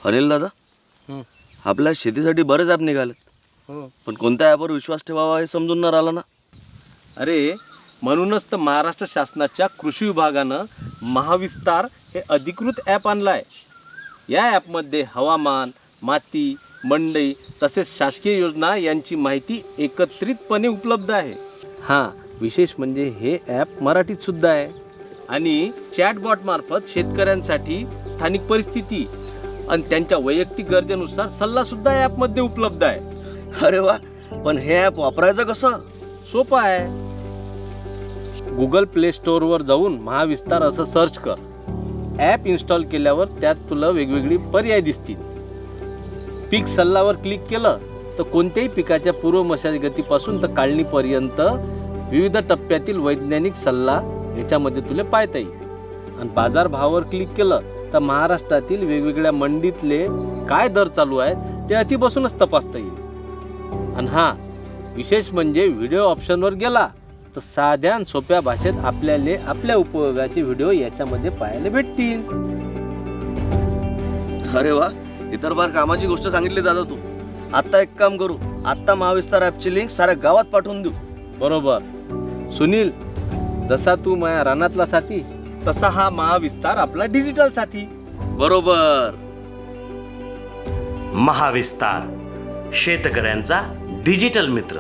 अनिल दादा, आपल्या शेतीसाठी बरेच ॲप निघालेत. पण कोणत्या ॲपवर विश्वास ठेवावा हे समजून न राहिलं ना. अरे म्हणूनच तर महाराष्ट्र शासनाच्या कृषी विभागानं महाविस्तार हे अधिकृत ॲप आणलं आहे. या ॲपमध्ये हवामान, माती, मंडई तसेच शासकीय योजना यांची माहिती एकत्रितपणे उपलब्ध आहे. हां, विशेष म्हणजे हे ॲप मराठीत सुद्धा आहे आणि चॅटबॉटमार्फत शेतकऱ्यांसाठी स्थानिक परिस्थिती आणि त्यांच्या वैयक्तिक गरजेनुसार सल्लासुद्धा ॲपमध्ये उपलब्ध आहे. अरे वा, पण हे ॲप वापरायचं कसं? सोपं आहे. गुगल प्ले स्टोअरवर जाऊन महाविस्तार असं सर्च कर. ॲप इन्स्टॉल केल्यावर त्यात तुला वेगवेगळी पर्याय दिसतील. पीक सल्लावर क्लिक केलं तर कोणत्याही पिकाच्या पूर्व मशागतीपासून तर काढणीपर्यंत विविध टप्प्यातील वैज्ञानिक सल्ला ह्याच्यामध्ये तुला पाहता येईल. आणि बाजारभावावर क्लिक केलं तर महाराष्ट्रातील वेगवेगळ्या मंडीतले काय दर चालू आहेत ते अति बसूनच तपासता येईल. आणि हां, विशेष म्हणजे व्हिडिओ ऑप्शनवर गेला तर साध्या आणि सोप्या भाषेत आपल्याला आपल्या उपयोगाचे व्हिडिओ याच्यामध्ये पाहायला भेटतील. अरे वा, इतर फार कामाची गोष्ट सांगितली दादा तू. आत्ता एक काम करू, आत्ता महाविस्तार ॲपची लिंक साऱ्या गावात पाठवून देऊ. बरोबर सुनील, जसा तू माझ्या रानातला साथी तसा हा महाविस्तार आपला डिजिटल साथी. बरोबर. महाविस्तार शेतकऱ्यांचा डिजिटल मित्र.